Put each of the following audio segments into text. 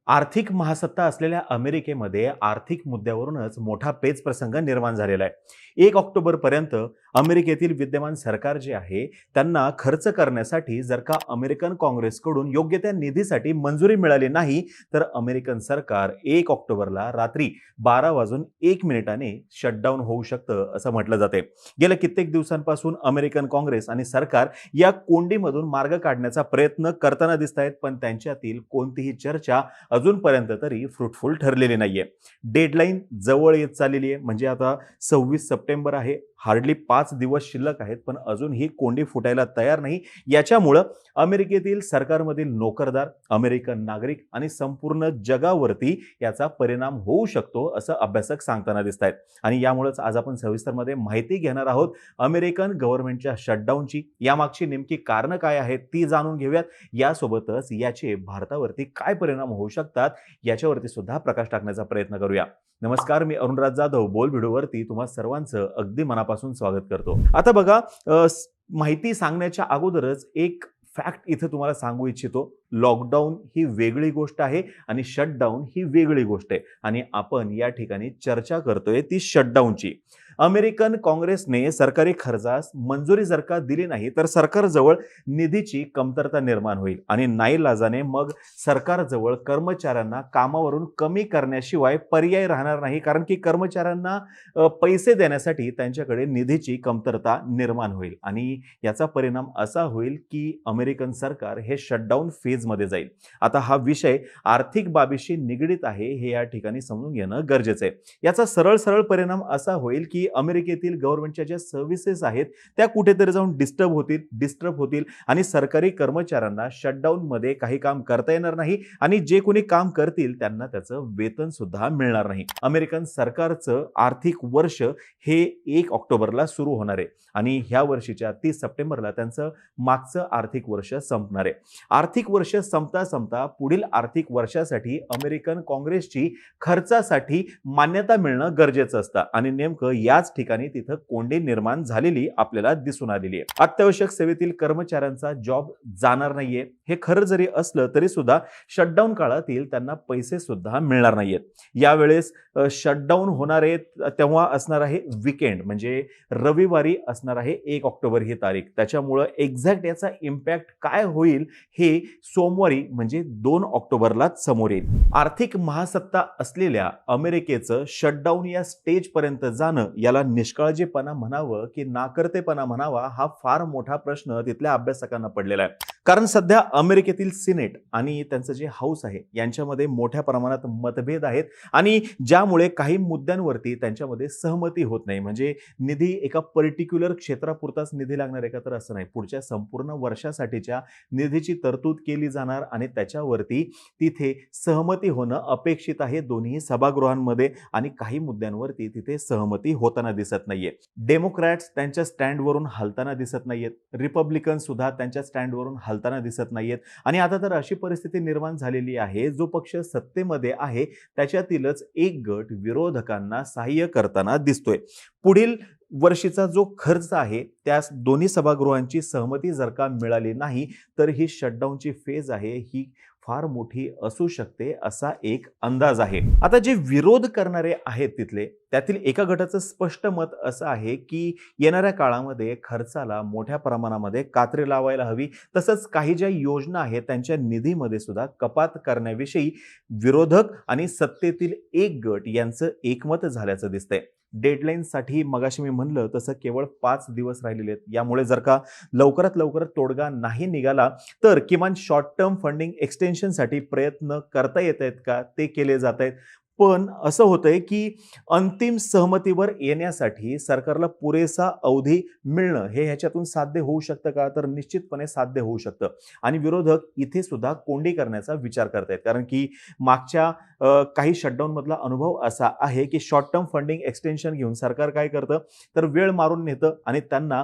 आर्थिक महासत्ता असलेल्या अमेरिकेमध्ये आर्थिक मुद्द्यावरूनच मोठा पेच प्रसंग निर्माण झालेला आहे। 1 ऑक्टोबर पर्यंत अमेरिकेतील विद्यमान सरकार जे आहे त्यांना खर्च करण्यासाठी जर का अमेरिकन काँग्रेसकडून योग्य त्या निधीसाठी मंजुरी मिळाली नाही, तर अमेरिकन सरकार 1 ऑक्टोबरला रात्री 12 वाजून 1 मिनिटाने शटडाऊन होऊ शकतं असं म्हटलं जाते। गेल्या कित्येक दिवसांपासून अमेरिकन काँग्रेस आणि सरकार या कोंडीमधून मार्ग काढण्याचा प्रयत्न करताना दिसत आहेत, पण त्यांच्यातील कोणतीही चर्चा अजूनपर्यंत तरी फ्रुटफुल ठरलेली नाहीये। डेडलाईन जवळ येत चाललेली आहे, म्हणजे आता 26 सप्टेंबर आहे, हार्डली 5 दिवस शिल्लक आहेत, पण अजून ही कोंडी फुटायला तयार नाही। याच्यामुळं अमेरिकेतील सरकारमधील नोकरदार, अमेरिकन नागरिक आणि संपूर्ण जगावरती याचा परिणाम होऊ शकतो असं अभ्यासक सांगताना दिसत आहेत। आणि यामुळेच आज आपण सविस्तरमध्ये माहिती घेणार आहोत अमेरिकन गव्हर्नमेंटच्या शटडाऊनची, यामागची नेमकी कारणं काय आहेत ती जाणून घेऊयात। यासोबतच याचे भारतावरती काय परिणाम होऊ शकतात याच्यावरती सुद्धा प्रकाश टाकण्याचा प्रयत्न करूया। नमस्कार, मी अरुणराज जाधव बोल व्हिडिओवरती तुम्हा सर्वांचं अगदी मनापासून स्वागत करतो। आता बघा, माहिती सांगण्याच्या अगोदरच एक फॅक्ट इथे तुम्हाला सांगू इच्छितो। लॉकडाऊन ही वेगळी गोष्ट आहे आणि शटडाऊन ही वेगळी गोष्ट आहे, आणि आपण या ठिकाणी चर्चा करतोय ती शटडाऊनची। अमेरिकन काँग्रेसने सरकारी खर्चास मंजुरी जर का दिली नाही, तर सरकारजवळ निधीची कमतरता निर्माण होईल आणि नाईलाजाने मग सरकारजवळ कर्मचाऱ्यांना कामावरून कमी करण्याशिवाय पर्याय राहणार नाही, कारण की कर्मचाऱ्यांना पैसे देण्यासाठी त्यांच्याकडे निधीची कमतरता निर्माण होईल। आणि याचा परिणाम असा होईल की अमेरिकन सरकार हे शटडाऊन फेजमध्ये जाईल। आता हा विषय आर्थिक बाबीशी निगडीत आहे हे या ठिकाणी समजून घेणं गरजेचं आहे। याचा सरळ परिणाम असा होईल की अमेरिकेतील गव्हर्नमेंटच्या ज्या सर्व्हिसेस आहेत त्या कुठेतरी जाऊन डिस्टर्ब होतील आणि सरकारी कर्मचाऱ्यांना शटडाऊन मध्ये काही काम करता येणार नाही, आणि जे कोणी काम करतील त्यांना त्याचं वेतन सुद्धा मिळणार नाही। अमेरिकन सरकारचं आर्थिक वर्ष हे 1 ऑक्टोबरला सुरू होणार आहे आणि ह्या वर्षीच्या 30 सप्टेंबरला त्यांचं मागचं आर्थिक वर्ष संपणार आहे। आर्थिक वर्ष संपता पुढील आर्थिक वर्षासाठी अमेरिकन काँग्रेसची खर्चासाठी मान्यता मिळणं गरजेचं असतं, आणि नेमकं याच ठिकाणी तिथं कोंडी निर्माण झालेली आपल्याला दिसून आलेली आहे। अत्यावश्यक सेवेतील कर्मचाऱ्यांचा जॉब जाणार नाहीये, हे खरं जरी असलं तरी सुद्धा शटडाऊन काळातील त्यांना पैसे सुद्धा मिळणार नाहीयेत। यावेळेस शटडाऊन होणार आहे तेव्हा असणार आहे विकेंड, म्हणजे रविवारी असणार आहे 1 ऑक्टोबर ही तारीख। त्याच्यामुळं एक्झॅक्ट याचा इम्पॅक्ट काय होईल हे सोमवारी म्हणजे 2 ऑक्टोबरलाच समोर येईल। आर्थिक महासत्ता असलेल्या अमेरिकेचं शटडाऊन या स्टेज पर्यंत जाणं, याला निष्काळजीपणा म्हणावं की नाकर्तेपणा म्हणावा, हा फार मोठा प्रश्न तिथल्या अभ्यासकांना पडलेला आहे। कारण सध्या अमेरिकेतील सिनेट आणि त्यांचं जे हाऊस आहे यांच्यामध्ये मोठ्या प्रमाणात मतभेद आहेत, आणि ज्यामुळे काही मुद्द्यांवरती त्यांच्यामध्ये सहमती होत नाही। म्हणजे निधी एका पर्टिक्युलर क्षेत्रापुरताच निधी लागणार आहे का, तर असं नाही, पुढच्या संपूर्ण वर्षासाठीच्या निधीची तरतूद केली जाणार आणि त्याच्यावरती तिथे सहमती होणं अपेक्षित आहे दोन्ही सभागृहांमध्ये, आणि काही मुद्द्यांवरती तिथे सहमती होताना दिसत नाहीये। डेमोक्रॅट्स त्यांच्या स्टँडवरून हलताना दिसत नाहीयेत, रिपब्लिकन सुद्धा त्यांच्या स्टँडवरून हलताना दिसत नाहीयेत, आणि आता तर अशी परिस्थिती निर्माण झालेली आहे, जो पक्ष सत्तेमध्ये आहे त्याच्यातीलच एक गट विरोधकांना सहाय्य करताना दिसतोय। पुढील वर्षीचा जो खर्च आहे त्यास दोन्ही सभागृहांची सहमती जर का मिळाली नाही, तर ही शटडाऊनची फेज आहे ही फार मोठी असू शकते असा एक अंदाज आहे। आता जे विरोध करणारे आहेत तिथले, त्यातील एका गटाचं स्पष्ट मत असं आहे की येणाऱ्या काळामध्ये खर्चाला मोठ्या प्रमाणामध्ये कात्री लावायला हवी, तसंच काही ज्या योजना आहेत त्यांच्या निधीमध्ये सुद्धा कपात करण्याविषयी विरोधक आणि सत्तेतील एक गट यांचं एकमत झाल्याचं दिसतंय। डेडलाईनसाठी मगाशी मी म्हणलं तसं केवळ 5 दिवस राहिलेले आहेत। यामुळे जर का लवकरात लवकर तोडगा नाही निघाला, तर किमान शॉर्ट टर्म फंडिंग एक्सटेन्शनसाठी प्रयत्न करता येत आहेत का, ते केले जात आहेत। पण असं होतंय की अंतिम सहमतीवर येण्यासाठी सरकारला पुरेसा अवधी मिळणं हे ह्याच्यातून साध्य होऊ शकतं का, तर निश्चितपणे साध्य होऊ शकतं। आणि विरोधक इथे सुद्धा कोंडी करण्याचा विचार करतायत, कारण की मागच्या काही शटडाऊन मधला अनुभव असा आहे की शॉर्ट टर्म फंडिंग एक्सटेन्शन घेऊन सरकार काय करतं, तर वेळ मारून नेतं आणि त्यांना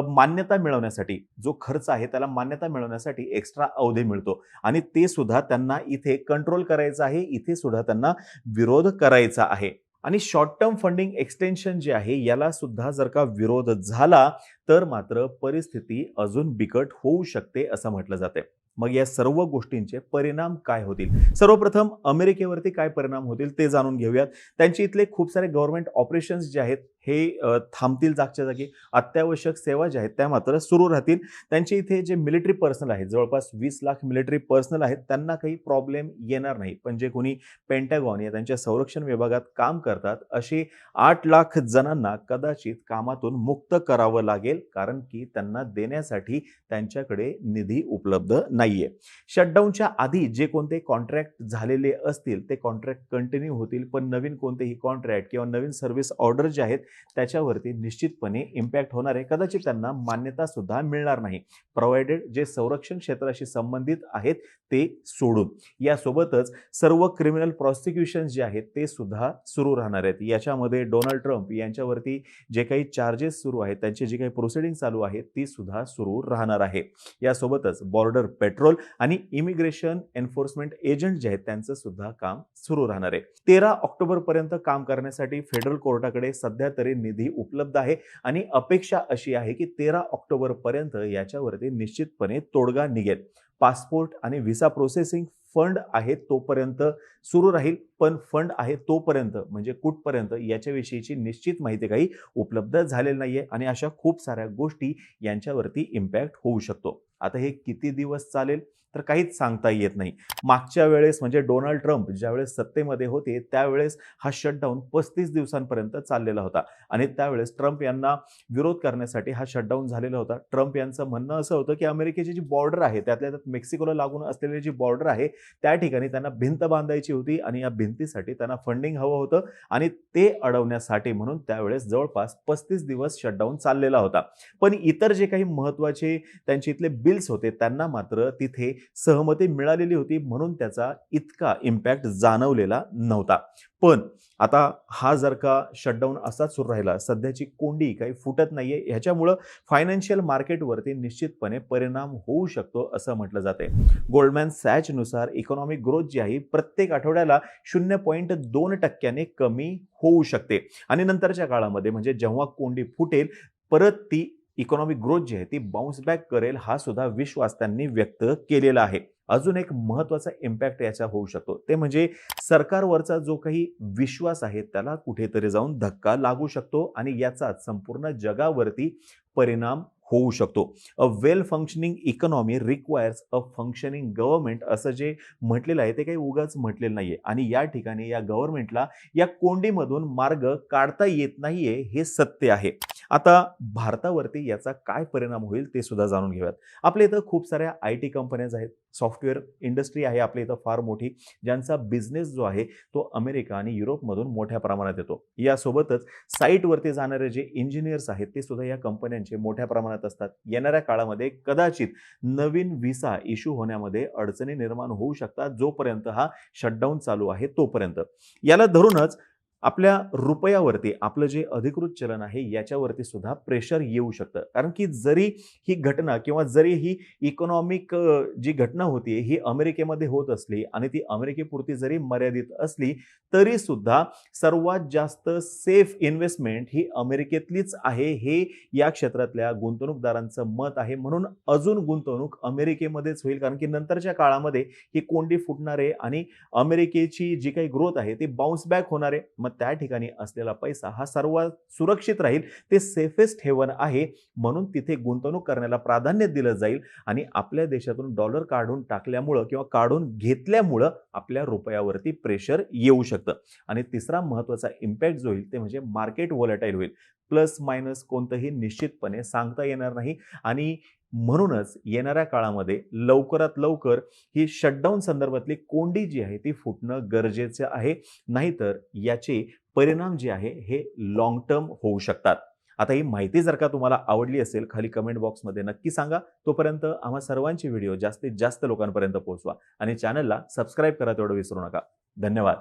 मान्यता मिळवण्यासाठी, जो खर्च आहे त्याला मान्यता मिळवण्यासाठी एक्स्ट्रा अवधी मिळतो, आणि ते सुद्धा त्यांना इथे कंट्रोल करायचं आहे, इथे सुद्धा त्यांना विरोध करायचा आहे। आणि शॉर्ट टर्म फंडिंग एक्सटेन्शन जे आहे याला सुद्धा जर का विरोध झाला, तर मात्र परिस्थिती अजून बिकट होऊ शकते असं म्हटलं जाते। मग या सर्व गोष्टींचे परिणाम काय होतील? सर्वप्रथम अमेरिकेवरती काय परिणाम होतील ते जाणून घेऊयात. त्यांचे इथले खूप सारे गव्हर्नमेंट ऑपरेशन्स जे आहेत हे थांबतील जागच्या जागी. अत्यावश्यक सेवा ज्या आहेत त्या मात्र सुरू राहतील. त्यांचे इथे जे मिलिटरी पर्सनल आहेत, जवळपास 20 लाख मिलिटरी पर्सनल आहेत, त्यांना काही प्रॉब्लेम येणार नाही. पण जे कोणी पेंटागॉन या त्यांच्या संरक्षण विभागात काम करतात असे 8 लाख जणांना कदाचित कामातून मुक्त करावं लागेल, कारण की त्यांना देण्यासाठी त्यांच्याकडे निधी उपलब्ध नाहीये. शटडाऊनच्या आधी जे कोणते कॉन्ट्रॅक्ट झालेले असतील ते कॉन्ट्रॅक्ट कंटिन्यू होतील, पण नवीन कोणतेही कॉन्ट्रॅक्ट किंवा नवीन सर्व्हिस ऑर्डर जे आहेत त्याच्यावरती निश्चितपणे इम्पॅक्ट होणार आहे. कदाचित त्यांना मान्यता सुद्धा मिळणार नाही, प्रोव्हाइडेड जे संरक्षण क्षेत्राशी संबंधित आहेत ते सोडून. यासोबतच सर्व क्रिमिनल प्रॉसिक्युशन जे आहेत ते सुद्धा सुरू राहणार आहेत. याच्यामध्ये डोनाल्ड ट्रम्प यांच्यावरती जे काही चार्जेस सुरू आहेत, त्यांची जी काही प्रोसिडिंग चालू आहेत ती सुद्धा सुरू राहणार आहे. यासोबतच बॉर्डर पेट्रोल आणि इमिग्रेशन एन्फोर्समेंट एजंट जे आहेत त्यांचं सुद्धा काम सुरू राहणार आहे. 13 ऑक्टोबर पर्यंत काम करण्यासाठी फेडरल कोर्टाकडे सध्या तरी निधी उपलब्ध आहे आणि अपेक्षा अशी आहे की 13 ऑक्टोबर पर्यंत याच्यावरती निश्चितपणे तोडगा निघेल. पासपोर्ट आणि व्हिसा प्रोसेसिंग फंड आहे तोपर्यंत सुरू राहील, पण फंड आहे तोपर्यंत म्हणजे कुठपर्यंत याच्याविषयीची निश्चित माहिती काही उपलब्ध झालेली नाहीये आणि अशा खूप साऱ्या गोष्टी यांच्यावरती इम्पॅक्ट होऊ शकतो. आता हे किती दिवस चालेल तर काहीच सांगता येत नाही. मागच्या वेळेस म्हणजे डोनाल्ड ट्रम्प ज्यावेळेस सत्तेमध्ये होते त्यावेळेस हा शटडाऊन 35 दिवसांपर्यंत चाललेला होता आणि त्यावेळेस ट्रम्प यांना विरोध करण्यासाठी हा शटडाऊन झालेला होता. ट्रम्प यांचं म्हणणं असं होतं की अमेरिकेची जी बॉर्डर आहे त्यातल्या त्यात मेक्सिकोला लागून असलेली जी बॉर्डर आहे त्या ठिकाणी त्यांना भिंत बांधायची होती आणि या भिंतीसाठी त्यांना फंडिंग हवं होतं आणि ते अडवण्यासाठी म्हणून त्यावेळेस जवळपास 35 दिवस शटडाऊन चाललेला होता. पण इतर जे काही महत्त्वाचे त्यांचे इथले बिल्स होते त्यांना मात्र तिथे सहमती मिळालेली होती, म्हणून त्याचा इतका इम्पॅक्ट जाणवलेला नव्हता. पण आता हा जर का शटडाऊन असाच सुरू राहिला, सध्याची कोंडी काही फुटत नाहीये, ह्याच्यामुळं फायनान्शियल मार्केटवरती निश्चितपणे परिणाम होऊ शकतो असं म्हटलं जाते. गोल्डमॅन सॅचनुसार इकॉनॉमिक ग्रोथ जी आहे प्रत्येक आठवड्याला 0.2% कमी होऊ शकते आणि नंतरच्या काळामध्ये म्हणजे जेव्हा कोंडी फुटेल परत ती इकॉनॉमिक ग्रोथ जी आहे ती बाउन्स बॅक करेल, हा सुद्धा विश्वास त्यांनी व्यक्त केलेला आहे. अजून एक महत्त्वाचा इम्पॅक्ट याचा होऊ शकतो ते म्हणजे सरकारवरचा जो काही विश्वास आहे त्याला कुठेतरी जाऊन धक्का लागू शकतो आणि याचा संपूर्ण जगावरती परिणाम होऊ शकतो. A well functioning economy requires a functioning government असं जे म्हटलेलं आहे ते काही उगाच म्हटलेलं नाहीये आणि या ठिकाणी या गव्हर्नमेंटला या कोंडीमधून मार्ग काढता येत नाहीये हे सत्य आहे. आता भारतावरती याचा काय परिणाम होईल ते सुद्धा जाणून घेऊयात. आपल्या इथं खूप साऱ्या IT कंपन्याज आहेत, सॉफ्टवेअर इंडस्ट्री आहे आपल्या इथं फार मोठी, ज्यांचा बिझनेस जो आहे तो अमेरिका आणि युरोपमधून मोठ्या प्रमाणात येतो. यासोबतच साईटवरती जाणारे जे इंजिनियर्स आहेत ते सुद्धा या कंपन्यांचे मोठ्या प्रमाणात असतात. येणाऱ्या काळामध्ये कदाचित नवीन व्हिसा इश्यू होण्यामध्ये अडचणी निर्माण होऊ शकतात जोपर्यंत हा शटडाऊन चालू आहे तोपर्यंत. याला धरूनच आपल्या रुपयावरती आपलं जे अधिकृत चलन आहे याच्यावरती सुद्धा प्रेशर येऊ शकतं, कारण की जरी ही घटना किंवा जरी ही इकॉनॉमिक जी घटना होती ही अमेरिकेमध्ये होत असली आणि ती अमेरिकेपुरती जरी मर्यादित असली तरी सुद्धा सर्वात जास्त सेफ इन्व्हेस्टमेंट ही अमेरिकेतलीच आहे हे या क्षेत्रातल्या गुंतवणूकदारांचं मत आहे. म्हणून अजून गुंतवणूक अमेरिकेमध्येच होईल, कारण की नंतरच्या काळामध्ये ही कोंडी फुटणार आहे आणि अमेरिकेची जी काही ग्रोथ आहे ती बाउन्स बॅक होणार आहे. मग त्या ठिकाणी असलेला पैसा हा सर्वात सुरक्षित राहील, ते सेफेस्ट हेवन आहे, म्हणून तिथे गुंतवणूक करण्याला प्राधान्य दिलं जाईल आणि आपल्या देशातून डॉलर काढून टाकल्यामुळं किंवा काढून घेतल्यामुळं आपल्या रुपयावरती प्रेशर येऊ शकतं. आणि तिसरा महत्त्वाचा इम्पॅक्ट जो होईल ते म्हणजे मार्केट व्होलॅटाईल होईल. प्लस मायनस कोणतंही निश्चितपणे सांगता येणार नाही आणि म्हणूनच येणाऱ्या काळामध्ये लवकरात लवकर ही शटडाऊन संदर्भातली कोंडी जी आहे ती फुटणं गरजेचं आहे, नाहीतर याचे परिणाम जे आहे हे लॉंग टर्म होऊ शकतात. आता ही माहिती जर का तुम्हाला आवडली असेल खाली कमेंट बॉक्समध्ये नक्की सांगा. तोपर्यंत आम्हा सर्वांची व्हिडिओ जास्तीत जास्त लोकांपर्यंत पोहोचवा आणि चॅनलला सबस्क्राईब करा तेवढं विसरू नका. धन्यवाद.